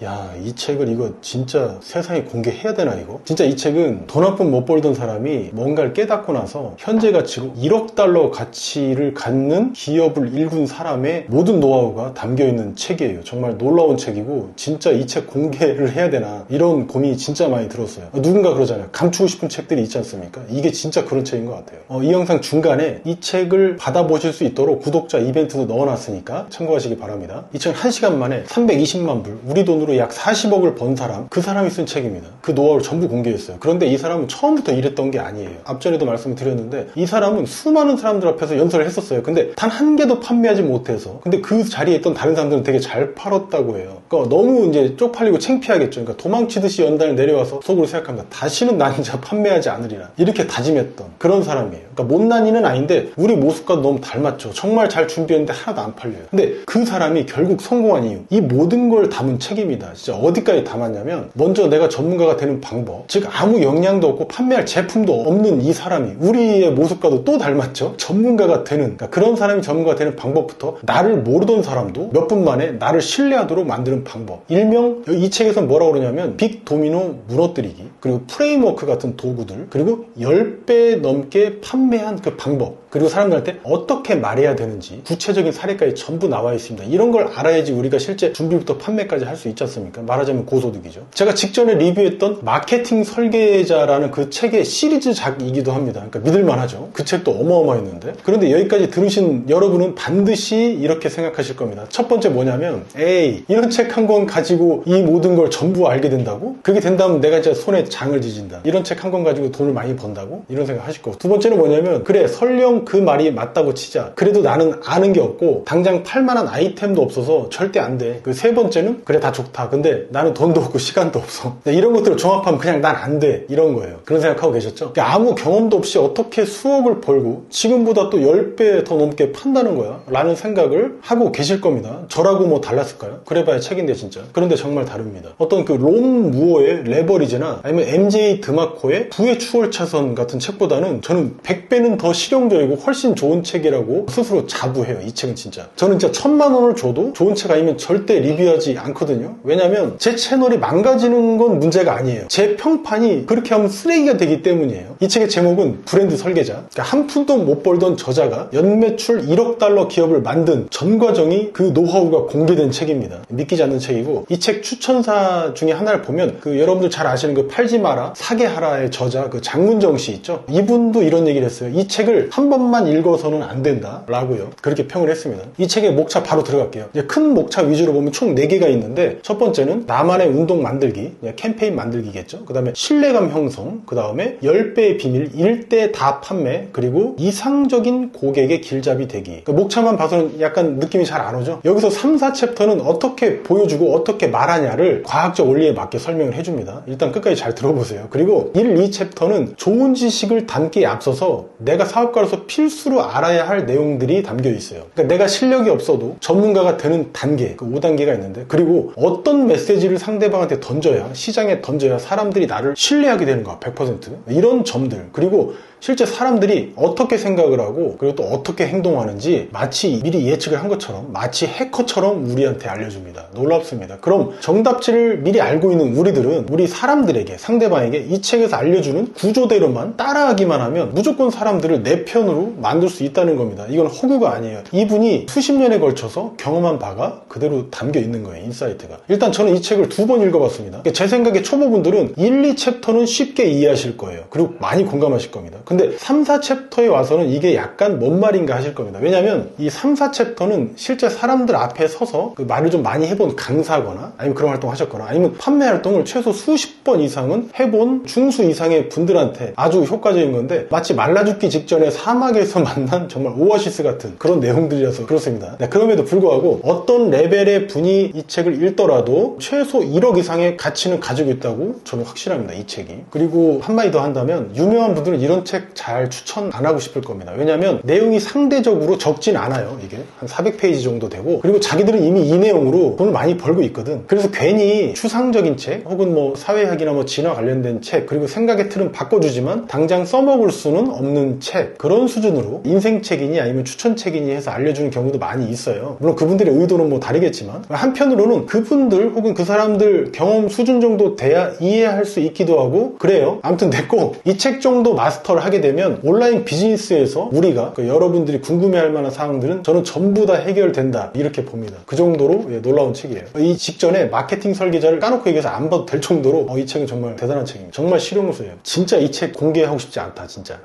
야, 이 책을 이거 진짜 세상에 공개해야 되나 이거? 진짜 이 책은 돈 한 푼 못 벌던 사람이 뭔가를 깨닫고 나서 현재 가치로 1억 달러 가치를 갖는 기업을 일군 사람의 모든 노하우가 담겨있는 책이에요. 정말 놀라운 책이고 진짜 이 책 공개를 해야 되나 이런 고민이 진짜 많이 들었어요. 누군가 그러잖아요. 감추고 싶은 책들이 있지 않습니까? 이게 진짜 그런 책인 것 같아요. 이 영상 중간에 이 책을 받아보실 수 있도록 구독자 이벤트도 넣어놨으니까 참고하시기 바랍니다. 이 책은 1시간 만에 320만 불, 우리 돈으로 약 40억을 번 사람, 그 사람이 쓴 책입니다. 그 노하우를 전부 공개했어요. 그런데 이 사람은 처음부터 이랬던 게 아니에요. 앞전에도 말씀을 드렸는데 이 사람은 수많은 사람들 앞에서 연설을 했었어요. 근데 단 한 개도 판매하지 못해서, 근데 그 자리에 있던 다른 사람들은 되게 잘 팔았다고 해요. 그러니까 너무 이제 쪽팔리고 창피하겠죠. 그러니까 도망치듯이 연단을 내려와서 속으로 생각합니다. 다시는 난 진짜 판매하지 않으리라, 이렇게 다짐했던 그런 사람이에요. 그러니까 못난이는 아닌데 우리 모습과 너무 닮았죠. 정말 잘 준비했는데 하나도 안 팔려요. 근데 그 사람이 결국 성공한 이유, 이 모든 걸 담은 책입니다. 진짜 어디까지 담았냐면, 먼저 내가 전문가가 되는 방법, 즉 아무 역량도 없고 판매할 제품도 없는 이 사람이 우리의 모습과도 또 닮았죠. 전문가가 되는, 그러니까 그런 사람이 전문가가 되는 방법부터 나를 모르던 사람도 몇 분 만에 나를 신뢰하도록 만드는 방법, 일명 이 책에서 뭐라고 그러냐면 빅 도미노 무너뜨리기, 그리고 프레임워크 같은 도구들, 그리고 10배 넘게 판매한 그 방법, 그리고 사람들한테 어떻게 말해야 되는지 구체적인 사례까지 전부 나와 있습니다. 이런 걸 알아야지 우리가 실제 준비부터 판매까지 할 수 있지 않습니까? 말하자면 고소득이죠. 제가 직전에 리뷰했던 마케팅 설계자라는 그 책의 시리즈작이기도 합니다. 그러니까 믿을만하죠. 그 책도 어마어마했는데, 그런데 여기까지 들으신 여러분은 반드시 이렇게 생각하실 겁니다. 첫 번째 뭐냐면, 에이, 이런 책 한 권 가지고 이 모든 걸 전부 알게 된다고? 그게 된다면 내가 진짜 손에 장을 지진다. 이런 책 한 권 가지고 돈을 많이 번다고? 이런 생각 하실 거고, 두 번째는 뭐냐면, 그래 설령 그 말이 맞다고 치자, 그래도 나는 아는 게 없고 당장 팔만한 아이템도 없어서 절대 안 돼. 그 세 번째는, 그래 다 좋다, 근데 나는 돈도 없고 시간도 없어. 이런 것들을 종합하면 그냥 난 안 돼, 이런 거예요. 그런 생각하고 계셨죠? 그러니까 아무 경험도 없이 어떻게 수억을 벌고 지금보다 또 10배 더 넘게 판다는 거야 라는 생각을 하고 계실 겁니다. 저라고 뭐 달랐을까요? 그래봐야 책인데 진짜. 그런데 정말 다릅니다. 어떤 그 론 무어의 레버리지나 아니면 MJ 드마코의 부의 추월차선 같은 책보다는 저는 100배는 더 실용적이고 훨씬 좋은 책이라고 스스로 자부해요. 이 책은 진짜. 저는 진짜 1000만 원을 줘도 좋은 책 아니면 절대 리뷰하지 않거든요. 왜냐면 제 채널이 망가지는 건 문제가 아니에요. 제 평판이 그렇게 하면 쓰레기가 되기 때문이에요. 이 책의 제목은 브랜드 설계자. 그러니까 한 푼도 못 벌던 저자가 연매출 1억 달러 기업을 만든 전 과정이, 그 노하우가 공개된 책입니다. 믿기지 않는 책이고, 이 책 추천사 중에 하나를 보면 그 여러분들 잘 아시는 그 팔지 마라 사게 하라의 저자 그 장문정 씨 있죠. 이분도 이런 얘기를 했어요. 이 책을 한 번만 읽어서는 안 된다 라고요. 그렇게 평을 했습니다. 이 책의 목차 바로 들어갈게요. 이제 큰 목차 위주로 보면 총 4개가 있는데, 첫 번째는 나만의 운동 만들기, 캠페인 만들기겠죠. 그 다음에 신뢰감 형성, 그 다음에 10배의 비밀, 1대 다 판매, 그리고 이상적인 고객의 길잡이 되기. 그러니까 목차만 봐서는 약간 느낌이 잘 안 오죠. 여기서 3, 4챕터는 어떻게 보여주고 어떻게 말하냐를 과학적 원리에 맞게 설명을 해줍니다. 일단 끝까지 잘 들어보세요. 그리고 1, 2챕터는 좋은 지식을 담기에 앞서서 내가 사업가로서 필수로 알아야 할 내용들이 담겨 있어요. 그러니까 내가 실력이 없어도 전문가가 되는 단계, 그 5단계가 있는데, 그리고 어떤 메시지를 상대방한테 던져야, 시장에 던져야 사람들이 나를 신뢰하게 되는가, 100%. 이런 점들, 그리고 실제 사람들이 어떻게 생각을 하고 그리고 또 어떻게 행동하는지 마치 미리 예측을 한 것처럼, 마치 해커처럼 우리한테 알려줍니다. 놀랍습니다. 그럼 정답지를 미리 알고 있는 우리들은 우리 사람들에게, 상대방에게 이 책에서 알려주는 구조대로만 따라하기만 하면 무조건 사람들을 내 편으로 만들 수 있다는 겁니다. 이건 허구가 아니에요. 이분이 수십 년에 걸쳐서 경험한 바가 그대로 담겨 있는 거예요. 인사이트가. 일단 저는 이 책을 2번 읽어봤습니다. 제 생각에 초보분들은 1, 2챕터는 쉽게 이해하실 거예요. 그리고 많이 공감하실 겁니다. 근데 3, 4챕터에 와서는 이게 약간 뭔 말인가 하실 겁니다. 왜냐면 이 3, 4챕터는 실제 사람들 앞에 서서 그 말을 좀 많이 해본 강사거나 아니면 그런 활동 하셨거나 아니면 판매 활동을 최소 수십 번 이상은 해본 중수 이상의 분들한테 아주 효과적인 건데, 마치 말라 죽기 직전에 사막에서 만난 정말 오아시스 같은 그런 내용들이라서 그렇습니다. 그럼에도 불구하고 어떤 레벨의 분이 이 책을 읽더라도 최소 1억 이상의 가치는 가지고 있다고 저는 확신합니다. 이 책이. 그리고 한마디 더 한다면, 유명한 분들은 이런 책 책 잘 추천 안 하고 싶을 겁니다. 왜냐면 내용이 상대적으로 적진 않아요. 이게 한 400페이지 정도 되고, 그리고 자기들은 이미 이 내용으로 돈을 많이 벌고 있거든. 그래서 괜히 추상적인 책 혹은 뭐 사회학이나 뭐 진화 관련된 책, 그리고 생각의 틀은 바꿔주지만 당장 써먹을 수는 없는 책, 그런 수준으로 인생책이니 아니면 추천책이니 해서 알려주는 경우도 많이 있어요. 물론 그분들의 의도는 뭐 다르겠지만, 한편으로는 그분들 혹은 그 사람들 경험 수준 정도 돼야 이해할 수 있기도 하고 그래요. 아무튼 됐고, 이 책 정도 마스터를 하게 되면 온라인 비즈니스에서 우리가 여러분들이 궁금해할 만한 사항들은 저는 전부 다 해결된다, 이렇게 봅니다. 그 정도로 놀라운 책이에요. 이 직전에 마케팅 설계자를 까놓고 얘기해서 안 봐도 될 정도로 이 책은 정말 대단한 책입니다. 정말 실용수예요. 진짜 이 책 공개하고 싶지 않다, 진짜.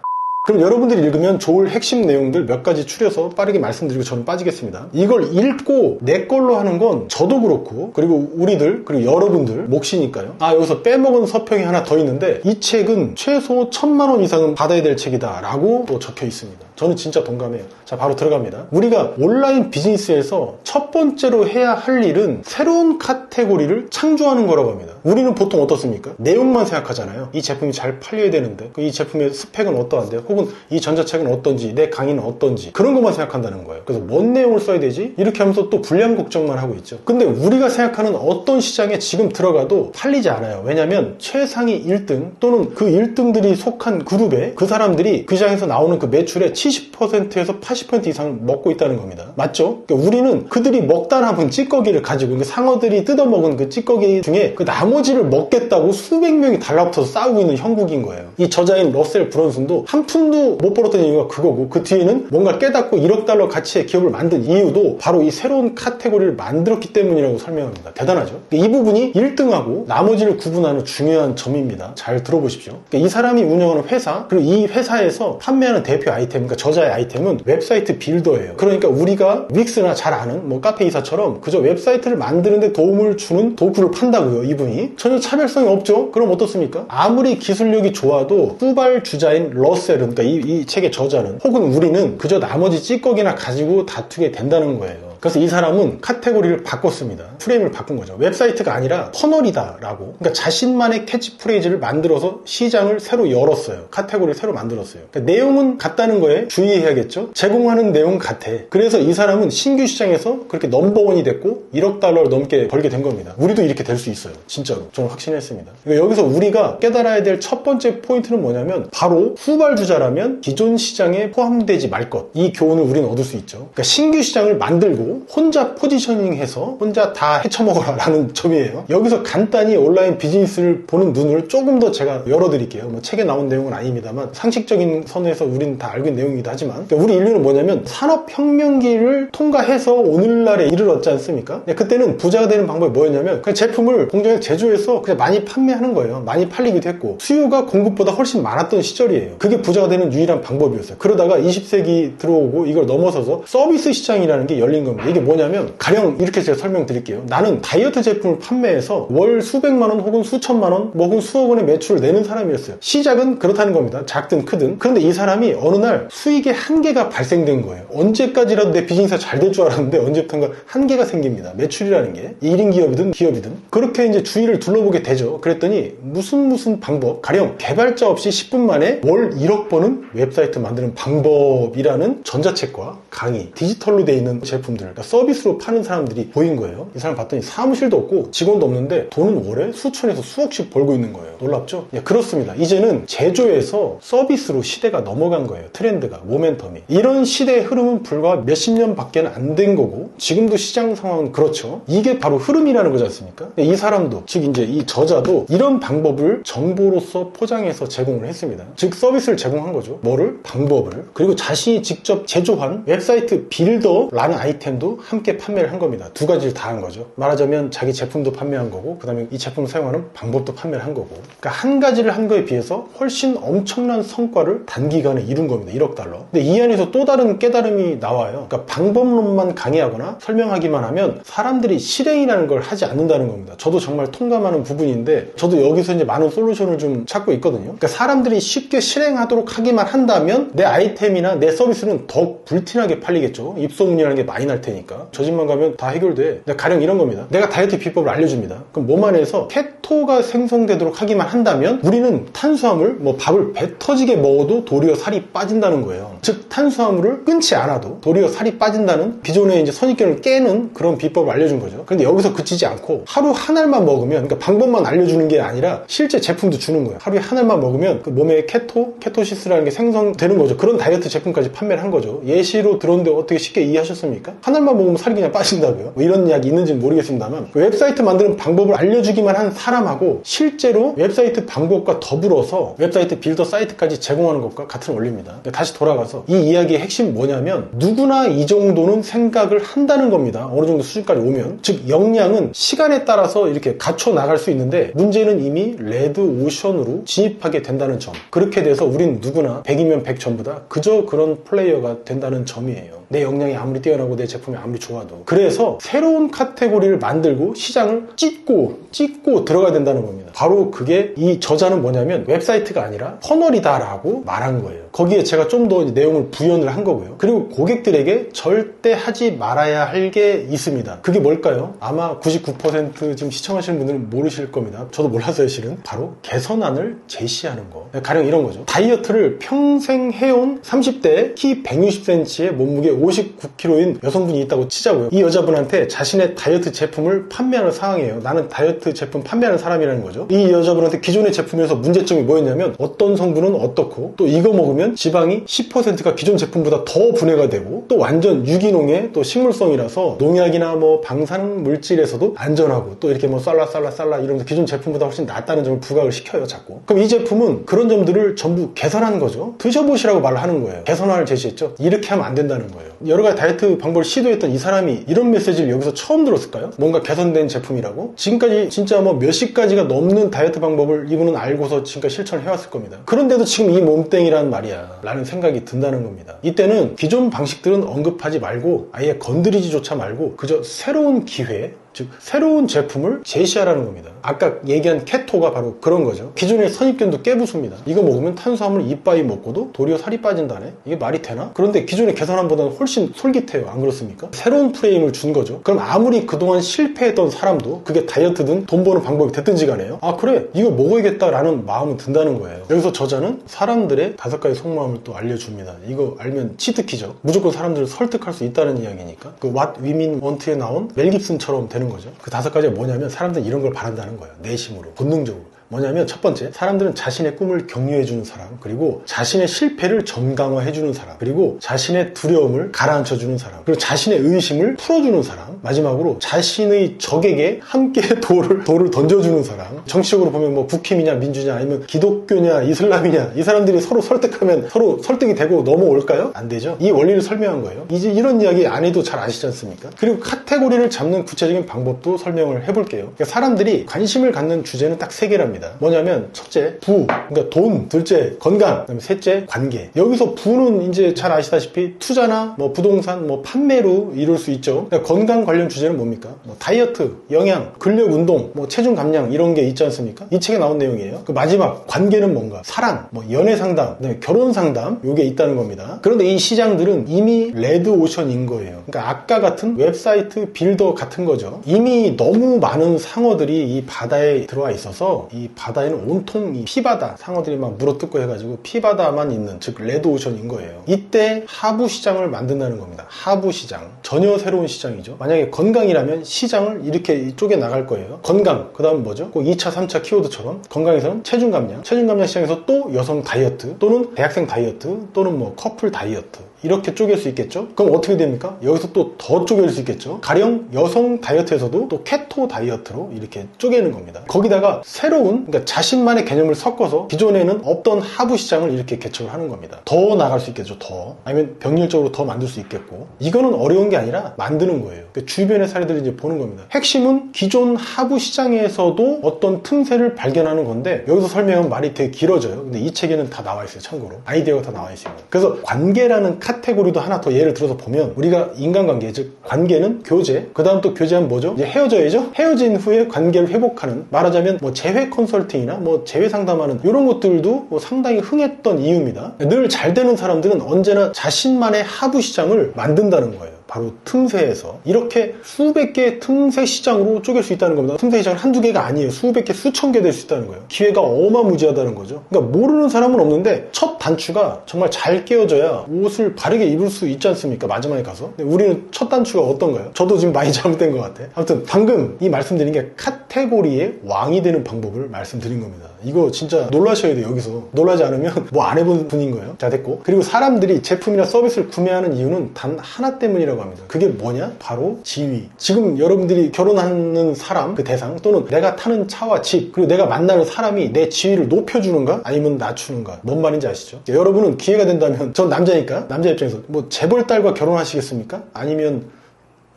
그럼 여러분들이 읽으면 좋을 핵심 내용들 몇 가지 추려서 빠르게 말씀드리고 저는 빠지겠습니다. 이걸 읽고 내 걸로 하는 건 저도 그렇고, 그리고 우리들, 그리고 여러분들 몫이니까요. 여기서 빼먹은 서평이 하나 더 있는데, 이 책은 최소 1000만 원 이상은 받아야 될 책이다 라고 또 적혀 있습니다. 저는 진짜 동감해요. 자, 바로 들어갑니다. 우리가 온라인 비즈니스에서 첫 번째로 해야 할 일은 새로운 카테고리를 창조하는 거라고 합니다. 우리는 보통 어떻습니까? 내용만 생각하잖아요. 이 제품이 잘 팔려야 되는데, 이 제품의 스펙은 어떠한데, 혹은 이 전자책은 어떤지, 내 강의는 어떤지, 그런 것만 생각한다는 거예요. 그래서 뭔 내용을 써야 되지? 이렇게 하면서 또 불량 걱정만 하고 있죠. 근데 우리가 생각하는 어떤 시장에 지금 들어가도 팔리지 않아요. 왜냐면 최상위 1등 또는 그 1등들이 속한 그룹에 그 사람들이 그 시장에서 나오는 그 매출의 70%에서 80% 이상을 먹고 있다는 겁니다. 맞죠? 그러니까 우리는 그들이 먹다 남은 찌꺼기를 가지고, 그러니까 상어들이 뜯어먹은 그 찌꺼기 중에 그 나머지를 먹겠다고 수백 명이 달라붙어서 싸우고 있는 형국인 거예요. 이 저자인 러셀 브런슨도 한 푼도 못 벌었던 이유가 그거고, 그 뒤에는 뭔가 깨닫고 1억 달러 가치의 기업을 만든 이유도 바로 이 새로운 카테고리를 만들었기 때문이라고 설명합니다. 대단하죠? 이 부분이 1등하고 나머지를 구분하는 중요한 점입니다. 잘 들어보십시오. 그러니까 이 사람이 운영하는 회사, 그리고 이 회사에서 판매하는 대표 아이템, 그러니까 저자의 아이템은 웹사이트 빌더예요. 그러니까 우리가 윅스나 잘 아는 뭐 카페 이사처럼 그저 웹사이트를 만드는데 도움을 주는 도구를 판다고요. 이분이 전혀 차별성이 없죠. 그럼 어떻습니까? 아무리 기술력이 좋아도 후발주자인 러셀은, 그러니까 이 책의 저자는, 혹은 우리는 그저 나머지 찌꺼기나 가지고 다투게 된다는 거예요. 그래서 이 사람은 카테고리를 바꿨습니다. 프레임을 바꾼 거죠. 웹사이트가 아니라 터널이다라고. 그러니까 자신만의 캐치프레이즈를 만들어서 시장을 새로 열었어요. 카테고리를 새로 만들었어요. 그러니까 내용은 같다는 거에 주의해야겠죠. 제공하는 내용 같아. 그래서 이 사람은 신규 시장에서 그렇게 넘버원이 됐고 1억 달러를 넘게 벌게 된 겁니다. 우리도 이렇게 될 수 있어요. 진짜로. 저는 확신했습니다. 그러니까 여기서 우리가 깨달아야 될 첫 번째 포인트는 뭐냐면, 바로 후발주자라면 기존 시장에 포함되지 말 것. 이 교훈을 우리는 얻을 수 있죠. 그러니까 신규 시장을 만들고 혼자 포지셔닝해서 혼자 다 헤쳐먹어라 라는 점이에요. 여기서 간단히 온라인 비즈니스를 보는 눈을 조금 더 제가 열어드릴게요. 뭐 책에 나온 내용은 아닙니다만 상식적인 선에서 우리는 다 알고 있는 내용이기도 하지만, 그러니까 우리 인류는 뭐냐면 산업혁명기를 통과해서 오늘날에 이르렀지 않습니까? 그때는 부자가 되는 방법이 뭐였냐면, 그냥 제품을 공장에서 제조해서 그냥 많이 판매하는 거예요. 많이 팔리기도 했고 수요가 공급보다 훨씬 많았던 시절이에요. 그게 부자가 되는 유일한 방법이었어요. 그러다가 20세기 들어오고 이걸 넘어서서 서비스 시장이라는 게 열린 겁니다. 이게 뭐냐면, 가령 이렇게 제가 설명드릴게요. 나는 다이어트 제품을 판매해서 월 수백만 원 혹은 수천만 원 혹은 수억 원의 매출을 내는 사람이었어요. 시작은 그렇다는 겁니다. 작든 크든. 그런데 이 사람이 어느 날 수익의 한계가 발생된 거예요. 언제까지라도 내 비즈니스가 잘 될 줄 알았는데 언제부턴가 한계가 생깁니다. 매출이라는 게 1인 기업이든 기업이든. 그렇게 이제 주위를 둘러보게 되죠. 그랬더니 무슨 방법, 가령 개발자 없이 10분 만에 월 1억 버는 웹사이트 만드는 방법이라는 전자책과 강의, 디지털로 돼 있는 제품들, 그러니까 서비스로 파는 사람들이 보인 거예요. 이 사람 봤더니 사무실도 없고 직원도 없는데 돈은 월에 수천에서 수억씩 벌고 있는 거예요. 놀랍죠? 그렇습니다. 이제는 제조에서 서비스로 시대가 넘어간 거예요. 트렌드가, 모멘텀이. 이런 시대의 흐름은 불과 몇십 년밖에 안 된 거고, 지금도 시장 상황은 그렇죠. 이게 바로 흐름이라는 거지 않습니까? 이 사람도, 즉 이제 이 저자도 이런 방법을 정보로서 포장해서 제공을 했습니다. 즉 서비스를 제공한 거죠. 뭐를? 방법을. 그리고 자신이 직접 제조한 웹사이트 빌더라는 아이템도 함께 판매를 한 겁니다. 두 가지를 다 한 거죠. 말하자면 자기 제품도 판매한 거고, 그 다음에 이 제품을 사용하는 방법도 판매를 한 거고. 그러니까 한 가지를 한 거에 비해서 훨씬 엄청난 성과를 단기간에 이룬 겁니다. 1억 달러. 근데 이 안에서 또 다른 깨달음이 나와요. 그러니까 방법론만 강의하거나 설명하기만 하면 사람들이 실행이라는 걸 하지 않는다는 겁니다. 저도 정말 통감하는 부분인데, 저도 여기서 이제 많은 솔루션을 좀 찾고 있거든요. 그러니까 사람들이 쉽게 실행하도록 하기만 한다면 내 아이템이나 내 서비스는 더욱 불티나게 팔리겠죠. 입소문이라는 게 많이 날 테니까 저 집만 가면 다 해결돼. 가령 이런 겁니다. 내가 다이어트 비법을 알려줍니다. 그럼 몸 안에서 케토가 생성되도록 하기만 한다면 우리는 탄수화물, 밥을 배 터지게 먹어도 도리어 살이 빠진다는 거예요. 즉 탄수화물을 끊지 않아도 도리어 살이 빠진다는 기존의 이제 선입견을 깨는 그런 비법을 알려준 거죠. 그런데 여기서 그치지 않고 하루 한 알만 먹으면, 그러니까 방법만 알려주는 게 아니라 실제 제품도 주는 거예요. 하루에 한 알만 먹으면 그 몸에 케토시스라는 게 생성되는 거죠. 그런 다이어트 제품까지 판매를 한 거죠. 예시로 들었는데 어떻게 쉽게 이해하셨습니까? 한 알만 먹으면 살이 그냥 빠진다고요? 이런 이야기 있는지는 모르겠습니다만, 그 웹사이트 만드는 방법을 알려주기만 한 사람하고 실제로 웹사이트 방법과 더불어서 웹사이트 빌더 사이트까지 제공하는 것과 같은 원리입니다. 다시 돌아가서 이 이야기의 핵심은 뭐냐면 누구나 이 정도는 생각을 한다는 겁니다. 어느 정도 수준까지 오면. 즉 역량은 시간에 따라서 이렇게 갖춰 나갈 수 있는데 문제는 이미 레드 오션으로 진입하게 된다는 점. 그렇게 돼서 우린 누구나 100이면 100 전부 다 그저 그런 플레이어가 된다는 점이에요. 내 역량이 아무리 뛰어나고 내 제품이 아무리 좋아도. 그래서 새로운 카테고리를 만들고 시장을 찢고 들어가야 된다는 겁니다. 바로 그게 이 저자는 뭐냐면 웹사이트가 아니라 퍼널이다라고 말한 거예요. 거기에 제가 좀 더 내용을 부연을 한 거고요. 그리고 고객들에게 절대 하지 말아야 할 게 있습니다. 그게 뭘까요? 아마 99% 지금 시청하시는 분들은 모르실 겁니다. 저도 몰랐어요, 실은. 바로 개선안을 제시하는 거. 가령 이런 거죠. 다이어트를 평생 해온 30대 키 160cm의 몸무게 59kg인 여성분이 있다고 치자고요. 이 여자분한테 자신의 다이어트 제품을 판매하는 상황이에요. 나는 다이어트 제품 판매하는 사람이라는 거죠. 이 여자분한테 기존의 제품에서 문제점이 뭐였냐면 어떤 성분은 어떻고 또 이거 먹으면 지방이 10%가 기존 제품보다 더 분해가 되고 또 완전 유기농의 또 식물성이라서 농약이나 방사능 물질에서도 안전하고 또 이렇게 쌀라 이러면서 기존 제품보다 훨씬 낫다는 점을 부각을 시켜요, 자꾸. 그럼 이 제품은 그런 점들을 전부 개선한 거죠. 드셔보시라고 말을 하는 거예요. 개선안을 제시했죠. 이렇게 하면 안 된다는 거예요. 여러 가지 다이어트 방법을 시도했던 이 사람이 이런 메시지를 여기서 처음 들었을까요? 뭔가 개선된 제품이라고? 지금까지 진짜 몇십 가지가 넘는 다이어트 방법을 이분은 알고서 지금까지 실천을 해왔을 겁니다. 그런데도 지금 이 몸땡이란 말이야 라는 생각이 든다는 겁니다. 이때는 기존 방식들은 언급하지 말고 아예 건드리지조차 말고 그저 새로운 기회, 즉 새로운 제품을 제시하라는 겁니다. 아까 얘기한 케토가 바로 그런 거죠. 기존의 선입견도 깨부숩니다. 이거 먹으면 탄수화물 이빠이 먹고도 도리어 살이 빠진다네? 이게 말이 되나? 그런데 기존의 개선안보다는 훨씬 솔깃해요. 안 그렇습니까? 새로운 프레임을 준 거죠. 그럼 아무리 그동안 실패했던 사람도 그게 다이어트든 돈 버는 방법이 됐든지 간에요. 아 그래 이거 먹어야겠다라는 마음은 든다는 거예요. 여기서 저자는 사람들의 5가지 속마음을 또 알려줍니다. 이거 알면 치트키죠. 무조건 사람들을 설득할 수 있다는 이야기니까. 그 What Women Want에 나온 멜 깁슨처럼 되는 거죠. 그 5가지가 뭐냐면 사람들은 이런 걸 바란다는 거예요. 내심으로, 본능적으로. 뭐냐면 첫 번째, 사람들은 자신의 꿈을 격려해주는 사람, 그리고 자신의 실패를 점강화해주는 사람, 그리고 자신의 두려움을 가라앉혀주는 사람, 그리고 자신의 의심을 풀어주는 사람, 마지막으로 자신의 적에게 함께 돌을 던져주는 사람. 정치적으로 보면 국힘이냐 민주냐 아니면 기독교냐 이슬람이냐 이 사람들이 서로 설득하면 서로 설득이 되고 넘어올까요? 안 되죠. 이 원리를 설명한 거예요. 이제 이런 이야기 안 해도 잘 아시지 않습니까? 그리고 카테고리를 잡는 구체적인 방법도 설명을 해볼게요. 그러니까 사람들이 관심을 갖는 주제는 딱 3개랍니다. 뭐냐면 첫째 부, 그러니까 돈, 둘째 건강, 그다음에 셋째 관계. 여기서 부는 이제 잘 아시다시피 투자나 부동산, 판매로 이룰 수 있죠. 그러니까 건강 관련 주제는 뭡니까? 다이어트, 영양, 근력 운동, 체중 감량 이런 게 있지 않습니까? 이 책에 나온 내용이에요. 그 마지막 관계는 뭔가? 사랑, 연애 상담, 그다음에 결혼 상담 요게 있다는 겁니다. 그런데 이 시장들은 이미 레드 오션인 거예요. 그러니까 아까 같은 웹사이트 빌더 같은 거죠. 이미 너무 많은 상어들이 이 바다에 들어와 있어서 이 바다에는 온통 이 피바다 상어들이 막 물어뜯고 해가지고 피바다만 있는, 즉 레드오션인 거예요. 이때 하부 시장을 만든다는 겁니다. 하부 시장, 전혀 새로운 시장이죠. 만약에 건강이라면 시장을 이렇게 쪼개 나갈 거예요. 건강, 그 다음 뭐죠? 꼭 2차 3차 키워드처럼 건강에서는 체중 감량 시장에서 또 여성 다이어트 또는 대학생 다이어트 또는 커플 다이어트 이렇게 쪼갤 수 있겠죠? 그럼 어떻게 됩니까? 여기서 또 더 쪼갤 수 있겠죠? 가령 여성 다이어트에서도 또 케토 다이어트로 이렇게 쪼개는 겁니다. 거기다가 새로운, 그러니까 자신만의 개념을 섞어서 기존에는 없던 하부 시장을 이렇게 개척을 하는 겁니다. 더 나갈 수 있겠죠, 더. 아니면 병렬적으로 더 만들 수 있겠고. 이거는 어려운 게 아니라 만드는 거예요. 그러니까 주변의 사례들을 이제 보는 겁니다. 핵심은 기존 하부 시장에서도 어떤 틈새를 발견하는 건데 여기서 설명하면 말이 되게 길어져요. 근데 이 책에는 다 나와 있어요, 참고로. 아이디어가 다 나와 있습니다. 그래서 관계라는 카테고리도 하나 더 예를 들어서 보면 우리가 인간관계, 즉 관계는 교제, 그 다음 또 교제하면 뭐죠? 이제 헤어져야죠? 헤어진 후에 관계를 회복하는, 말하자면 재회 컨설팅이나 재회 상담하는 이런 것들도 상당히 흥했던 이유입니다. 늘 잘 되는 사람들은 언제나 자신만의 하부 시장을 만든다는 거예요. 바로 틈새에서. 이렇게 수백 개의 틈새 시장으로 쪼갤 수 있다는 겁니다. 틈새 시장은 한두 개가 아니에요. 수백 개, 수천 개 될 수 있다는 거예요. 기회가 어마무지하다는 거죠. 그러니까 모르는 사람은 없는데 첫 단추가 정말 잘 깨어져야 옷을 바르게 입을 수 있지 않습니까? 마지막에 가서. 근데 우리는 첫 단추가 어떤가요? 저도 지금 많이 잘못된 것 같아. 아무튼 방금 이 말씀드린 게 카테고리의 왕이 되는 방법을 말씀드린 겁니다. 이거 진짜 놀라셔야 돼요. 여기서 놀라지 않으면 뭐 안 해본 분인 거예요. 자, 됐고. 그리고 사람들이 제품이나 서비스를 구매하는 이유는 단 하나 때문이라고 합니다. 그게 뭐냐? 바로 지위. 지금 여러분들이 결혼하는 사람, 그 대상, 또는 내가 타는 차와 집, 그리고 내가 만나는 사람이 내 지위를 높여주는가? 아니면 낮추는가? 뭔 말인지 아시죠? 여러분은 기회가 된다면, 전 남자니까, 남자 입장에서 뭐 재벌딸과 결혼하시겠습니까? 아니면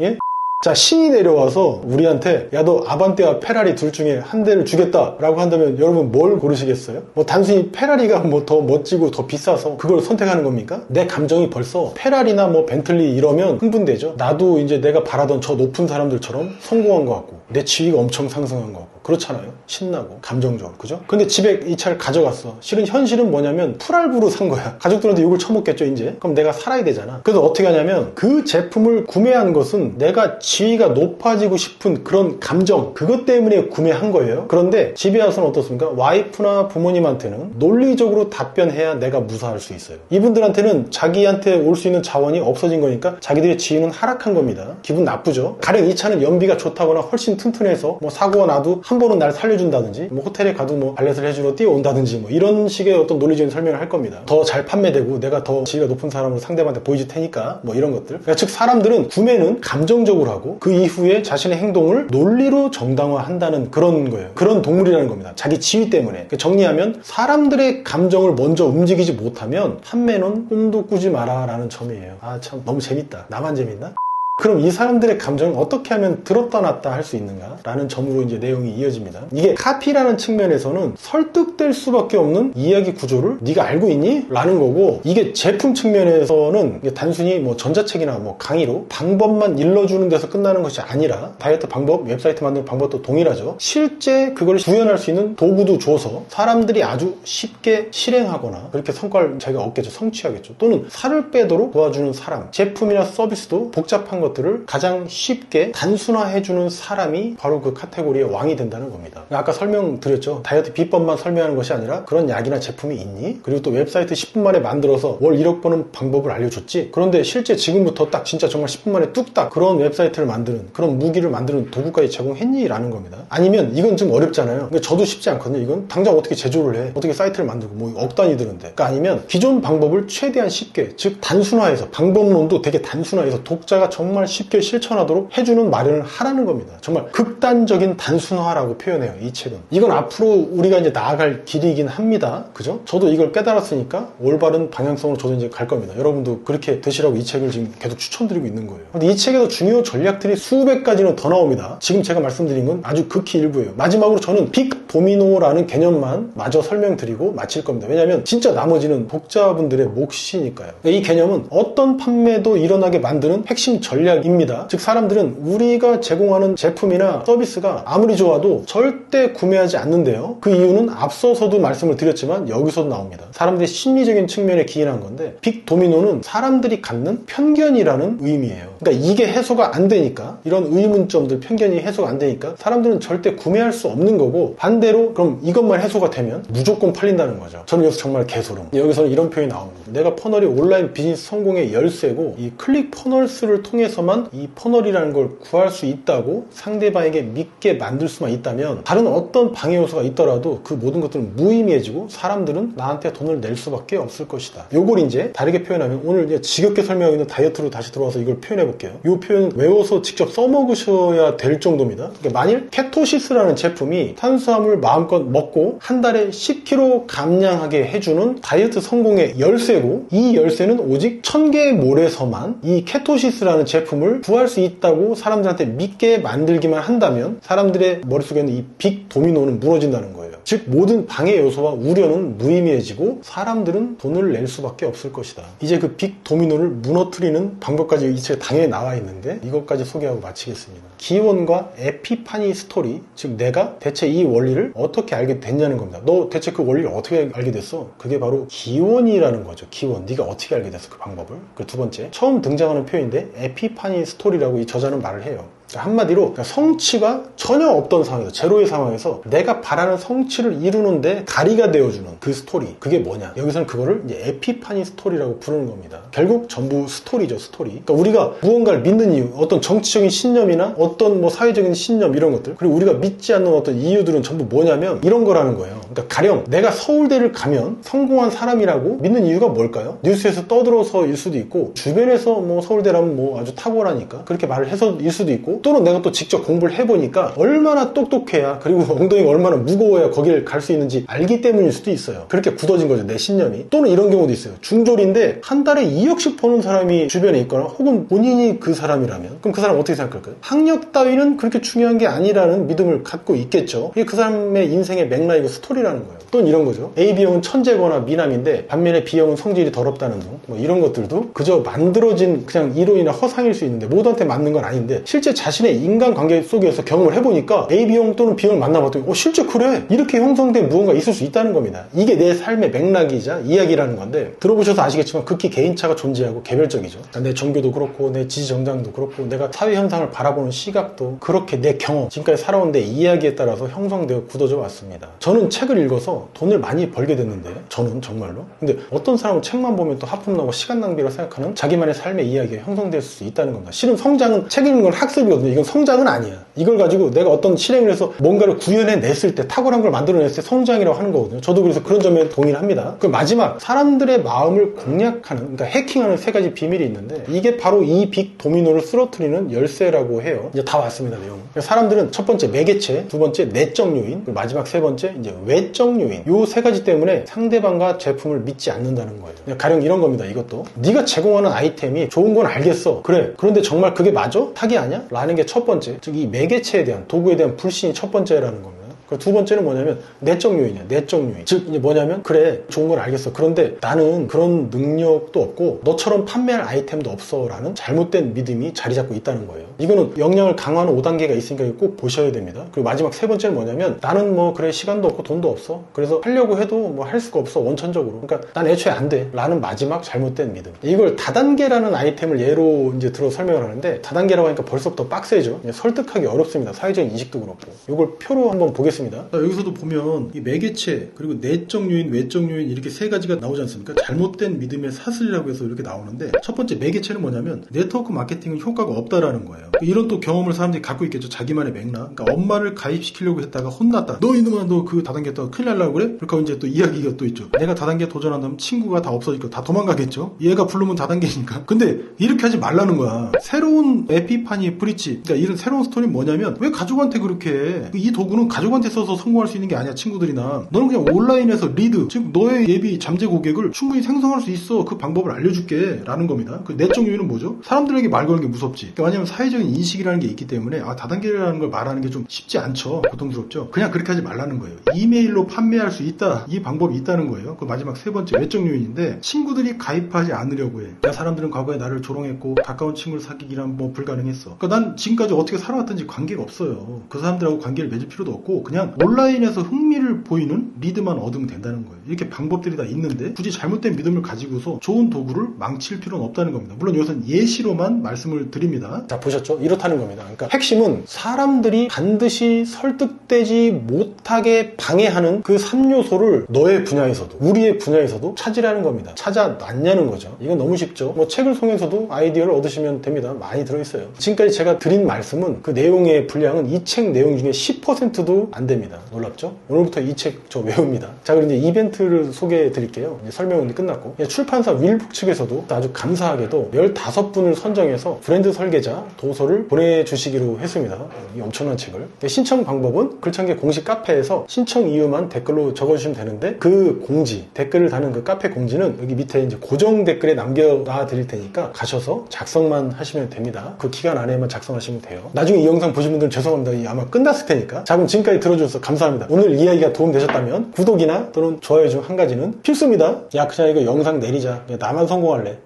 예? 자, 신이 내려와서 우리한테 야, 너 아반떼와 페라리 둘 중에 한 대를 주겠다라고 한다면 여러분 뭘 고르시겠어요? 뭐 단순히 페라리가 뭐 더 멋지고 더 비싸서 그걸 선택하는 겁니까? 내 감정이 벌써 페라리나 뭐 벤틀리 이러면 흥분되죠. 나도 이제 내가 바라던 저 높은 사람들처럼 성공한 것 같고 내 지위가 엄청 상승한 것 같고 그렇잖아요. 신나고 감정적으로, 그죠? 근데 집에 이 차를 가져갔어. 실은 현실은 뭐냐면 풀알부로 산 거야. 가족들한테 욕을 처먹겠죠 이제. 그럼 내가 살아야 되잖아. 그래서 어떻게 하냐면 그 제품을 구매한 것은 내가 지위가 높아지고 싶은 그런 감정, 그것 때문에 구매한 거예요. 그런데 집에 와서는 어떻습니까? 와이프나 부모님한테는 논리적으로 답변해야 내가 무사할 수 있어요. 이분들한테는 자기한테 올 수 있는 자원이 없어진 거니까 자기들의 지위는 하락한 겁니다. 기분 나쁘죠? 가령 이 차는 연비가 좋다거나 훨씬 튼튼해서 뭐 사고가 나도 한 번은 날 살려준다든지, 뭐 호텔에 가도 뭐 발렛을 해주러 뛰어온다든지, 뭐 이런 식의 어떤 논리적인 설명을 할 겁니다. 더 잘 판매되고 내가 더 지위가 높은 사람으로 상대방한테 보여줄 테니까, 뭐 이런 것들. 그러니까 즉 사람들은 구매는 감정적으로 하고 그 이후에 자신의 행동을 논리로 정당화한다는 그런 거예요. 그런 동물이라는 겁니다. 자기 지위 때문에. 그러니까 정리하면 사람들의 감정을 먼저 움직이지 못하면 판매는 꿈도 꾸지 마라 라는 점이에요. 아, 참 너무 재밌다. 나만 재밌나? 그럼 이 사람들의 감정을 어떻게 하면 들었다 놨다 할 수 있는가? 라는 점으로 이제 내용이 이어집니다. 이게 카피라는 측면에서는 설득될 수밖에 없는 이야기 구조를 네가 알고 있니? 라는 거고, 이게 제품 측면에서는 이게 단순히 뭐 전자책이나 뭐 강의로 방법만 일러주는 데서 끝나는 것이 아니라 다이어트 방법, 웹사이트 만드는 방법도 동일하죠. 실제 그걸 구현할 수 있는 도구도 줘서 사람들이 아주 쉽게 실행하거나 그렇게 성과를 자기가 얻겠죠. 성취하겠죠. 또는 살을 빼도록 도와주는 사람, 제품이나 서비스도 복잡한 것들을 가장 쉽게 단순화해주는 사람이 바로 그 카테고리의 왕이 된다는 겁니다. 아까 설명드렸죠. 다이어트 비법만 설명하는 것이 아니라 그런 약이나 제품이 있니? 그리고 또 웹사이트 10분 만에 만들어서 월 1억 버는 방법을 알려줬지? 그런데 실제 지금부터 딱 진짜 정말 10분 만에 뚝딱 그런 웹사이트를 만드는, 그런 무기를 만드는 도구까지 제공했니? 라는 겁니다. 아니면 이건 좀 어렵잖아요. 그러니까 저도 쉽지 않거든요. 이건 당장 어떻게 제조를 해? 어떻게 사이트를 만들고 뭐 억 단위 드는데. 그러니까 아니면 기존 방법을 최대한 쉽게, 즉 단순화해서, 방법론도 되게 단순화해서 독자가 정말 쉽게 실천하도록 해주는 마련을 하라는 겁니다. 정말 극단적인 단순화라고 표현해요, 이 책은. 이건 앞으로 우리가 이제 나아갈 길이긴 합니다. 그죠? 저도 이걸 깨달았으니까 올바른 방향성으로 저도 이제 갈 겁니다. 여러분도 그렇게 되시라고 이 책을 지금 계속 추천드리고 있는 거예요. 근데 이 책에서 중요 전략들이 수백 가지는 더 나옵니다. 지금 제가 말씀드린 건 아주 극히 일부예요. 마지막으로 저는 빅 도미노라는 개념만 마저 설명드리고 마칠 겁니다. 왜냐하면 진짜 나머지는 독자분들의 몫이니까요. 이 개념은 어떤 판매도 일어나게 만드는 핵심 전략입니다. 즉 사람들은 우리가 제공하는 제품이나 서비스가 아무리 좋아도 절대 구매하지 않는데요. 그 이유는 앞서서도 말씀을 드렸지만 여기서도 나옵니다. 사람들의 심리적인 측면에 기인한 건데, 빅 도미노는 사람들이 갖는 편견이라는 의미예요. 그러니까 이게 해소가 안 되니까, 이런 의문점들, 편견이 해소가 안 되니까 사람들은 절대 구매할 수 없는 거고, 반대로 그럼 이것만 해소가 되면 무조건 팔린다는 거죠. 저는 여기서 정말 개소름. 여기서는 이런 표현이 나옵니다. 내가 퍼널이 온라인 비즈니스 성공의 열쇠고, 이 클릭 퍼널스를 통해서만 이 퍼널이라는 걸 구할 수 있다고 상대방에게 믿게 만들 수만 있다면 다른 어떤 방해 요소가 있더라도 그 모든 것들은 무의미해지고 사람들은 나한테 돈을 낼 수밖에 없을 것이다. 요걸 이제 다르게 표현하면, 오늘 이제 지겹게 설명하고 있는 다이어트로 다시 들어와서 이걸 표현해 볼게요. 이 표현 외워서 직접 써먹으셔야 될 정도입니다. 그러니까 만일 케토시스라는 제품이 탄수화물 마음껏 먹고 한 달에 10kg 감량하게 해주는 다이어트 성공의 열쇠고, 이 열쇠는 오직 1000개의 몰에서만 이 케토시스라는 제품을 구할 수 있다고 사람들한테 믿게 만들기만 한다면 사람들의 머릿속에는 이 빅 도미노는 무너진다는 거예요. 즉 모든 방해 요소와 우려는 무의미해지고 사람들은 돈을 낼 수밖에 없을 것이다. 이제 그 빅 도미노를 무너뜨리는 방법까지 이 책에 당연히 나와 있는데 이것까지 소개하고 마치겠습니다. 기원과 에피파니 스토리, 즉 내가 대체 이 원리를 어떻게 알게 됐냐는 겁니다. 너 대체 그 원리를 어떻게 알게 됐어? 그게 바로 기원이라는 거죠. 기원. 네가 어떻게 알게 됐어? 그 방법을. 그 두 번째, 처음 등장하는 표현인데 에피파니 스토리라고 이 저자는 말을 해요. 한마디로 성취가 전혀 없던 상황에서, 제로의 상황에서 내가 바라는 성취를 이루는데 다리가 되어주는 그 스토리, 그게 뭐냐? 여기서는 그거를 이제 에피파니 스토리라고 부르는 겁니다. 결국 전부 스토리죠, 스토리. 그러니까 우리가 무언가를 믿는 이유, 어떤 정치적인 신념이나 어떤 뭐 사회적인 신념 이런 것들, 그리고 우리가 믿지 않는 어떤 이유들은 전부 뭐냐면 이런 거라는 거예요. 그러니까 가령 내가 서울대를 가면 성공한 사람이라고 믿는 이유가 뭘까요? 뉴스에서 떠들어서일 수도 있고, 주변에서 뭐 서울대라면 뭐 아주 탁월하니까 그렇게 말을 해서일 수도 있고, 또는 내가 또 직접 공부를 해보니까 얼마나 똑똑해야, 그리고 엉덩이가 얼마나 무거워야 거길 갈 수 있는지 알기 때문일 수도 있어요. 그렇게 굳어진 거죠, 내 신념이. 또는 이런 경우도 있어요. 중졸인데 한 달에 2억씩 버는 사람이 주변에 있거나, 혹은 본인이 그 사람이라면 그럼 그 사람 어떻게 생각할까요? 학력 따위는 그렇게 중요한 게 아니라는 믿음을 갖고 있겠죠. 이게 그 사람의 인생의 맥락이고 스토리라는 거예요. 또는 이런 거죠. AB형은 천재거나 미남인데 반면에 B형은 성질이 더럽다는 등, 뭐 이런 것들도 그저 만들어진 그냥 이론이나 허상일 수 있는데, 모두한테 맞는 건 아닌데 실제 자신의 인간관계 속에서 경험을 해보니까 AB형 또는 B형을 만나봤더니 실제 그래, 이렇게 형성된 무언가 있을 수 있다는 겁니다. 이게 내 삶의 맥락이자 이야기라는 건데, 들어보셔서 아시겠지만 극히 개인차가 존재하고 개별적이죠. 내 종교도 그렇고 내 지지정당도 그렇고 내가 사회 현상을 바라보는 시각도 그렇게 내 경험, 지금까지 살아온 내 이야기에 따라서 형성되어 굳어져 왔습니다. 저는 책을 읽어서 돈을 많이 벌게 됐는데, 저는 정말로. 근데 어떤 사람은 책만 보면 또 하품나고 시간 낭비라고 생각하는 자기만의 삶의 이야기가 형성될 수 있다는 겁니다. 실은 성장은, 책 읽는 건 학습이거든요. 이건 성장은 아니야. 이걸 가지고 내가 어떤 실행을 해서 뭔가를 구현해냈을 때, 탁월한 걸 만들어냈을 때 성장이라고 하는 거거든요. 저도 그래서 그런 점에 동의를 합니다. 그 마지막, 사람들의 마음을 공략하는, 그러니까 해킹하는 세 가지 비밀이 있는데, 이게 바로 이 빅 도미노를 쓰러뜨리는 열쇠라고 해요. 이제 다 왔습니다, 내용. 사람들은 첫 번째 매개체, 두 번째 내적 요인, 그리고 마지막 세 번째 이제 외적 요인, 요 세 가지 때문에 상대방과 제품을 믿지 않는다는 거예요. 가령 이런 겁니다. 이것도 네가 제공하는 아이템이 좋은 건 알겠어, 그래, 그런데 정말 그게 맞아? 사기 아니야? 라는 게 첫 번째, 즉 이 매개체에 대한, 도구에 대한 불신이 첫 번째라는 겁니다. 두 번째는 뭐냐면 내적 요인이야. 내적 요인. 즉 이제 뭐냐면, 그래, 좋은 건 알겠어, 그런데 나는 그런 능력도 없고 너처럼 판매할 아이템도 없어 라는 잘못된 믿음이 자리 잡고 있다는 거예요. 이거는 역량을 강화하는 5단계가 있으니까 꼭 보셔야 됩니다. 그리고 마지막 세 번째는 뭐냐면, 나는 뭐 그래, 시간도 없고 돈도 없어, 그래서 하려고 해도 뭐 할 수가 없어, 원천적으로. 그러니까 난 애초에 안 돼 라는 마지막 잘못된 믿음. 이걸 다단계라는 아이템을 예로 이제 들어 설명을 하는데, 다단계라고 하니까 벌써부터 빡세죠. 설득하기 어렵습니다. 사회적인 인식도 그렇고. 이걸 표로 한번 보겠습니다. 자, 여기서도 보면 이 매개체, 그리고 내적 요인, 외적 요인, 이렇게 세 가지가 나오지 않습니까? 잘못된 믿음의 사슬이라고 해서 이렇게 나오는데, 첫 번째 매개체는 뭐냐면 네트워크 마케팅은 효과가 없다라는 거예요. 이런 또 경험을 사람들이 갖고 있겠죠. 자기만의 맥락. 그러니까 엄마를 가입시키려고 했다가 혼났다. 너 이놈아, 너 그 다단계 했다가 큰일 날라고 그래? 그러니까 이제 또 이야기가 또 있죠. 내가 다단계 도전한다면 친구가 다 없어지고 다 도망가겠죠. 얘가 부르면 다단계니까. 근데 이렇게 하지 말라는 거야. 새로운 에피파니 브릿지, 그러니까 이런 새로운 스토리는 뭐냐면, 왜 가족한테 그렇게 해? 이 도구는 가족한테 써서 성공할 수 있는 게 아니야, 친구들이나. 너는 그냥 온라인에서 리드, 즉 너의 예비 잠재 고객을 충분히 생성할 수 있어. 그 방법을 알려줄게 라는 겁니다. 그 내적 요인은 뭐죠? 사람들에게 말 거는 게 무섭지. 그러니까 왜냐면 사회적인 인식이라는 게 있기 때문에 다단계라는 걸 말하는 게 좀 쉽지 않죠. 고통스럽죠. 그냥 그렇게 하지 말라는 거예요. 이메일로 판매할 수 있다, 이 방법이 있다는 거예요. 그 마지막 세 번째 외적 요인인데, 친구들이 가입하지 않으려고 해. 그러니까 사람들은 과거에 나를 조롱했고 가까운 친구를 사귀기란 뭐 불가능했어. 그러니까 난 지금까지 어떻게 살아왔든지 관계가 없어요. 그 사람들하고 관계를 맺을 필요도 없고 그냥 온라인에서 흥미를 보이는 리드만 얻으면 된다는 거예요. 이렇게 방법들이 다 있는데 굳이 잘못된 믿음을 가지고서 좋은 도구를 망칠 필요는 없다는 겁니다. 물론 이것은 예시로만 말씀을 드립니다. 자, 보셨죠? 이렇다는 겁니다. 그러니까 핵심은 사람들이 반드시 설득되지 못하게 방해하는 그 3요소를 너의 분야에서도, 우리의 분야에서도 찾으라는 겁니다. 찾아놨냐는 거죠. 이건 너무 쉽죠. 뭐 책을 통해서도 아이디어를 얻으시면 됩니다. 많이 들어있어요. 지금까지 제가 드린 말씀은, 그 내용의 분량은 이 책 내용 중에 10%도 안 됩니다. 놀랍죠? 오늘부터 이 책 저 외웁니다. 자, 그럼 이제 이벤트 멘트를 소개해 드릴게요. 설명은 끝났고, 출판사 윌북 측에서도 아주 감사하게도 15분을 선정해서 브랜드 설계자 도서를 보내주시기로 했습니다. 이 엄청난 책을. 신청 방법은 글창계 공식 카페에서 신청 이유만 댓글로 적어주시면 되는데, 그 공지, 댓글을 다는 그 카페 공지는 여기 밑에 이제 고정 댓글에 남겨놔 드릴 테니까 가셔서 작성만 하시면 됩니다. 그 기간 안에만 작성하시면 돼요. 나중에 이 영상 보신 분들은 죄송합니다. 아마 끝났을 테니까. 자, 그럼 지금까지 들어주셔서 감사합니다. 오늘 이야기가 도움되셨다면 구독이나 또는 좋아요 중 한 가지는 필수입니다. 야, 그냥 이거 영상 내리자. 나만 성공할래.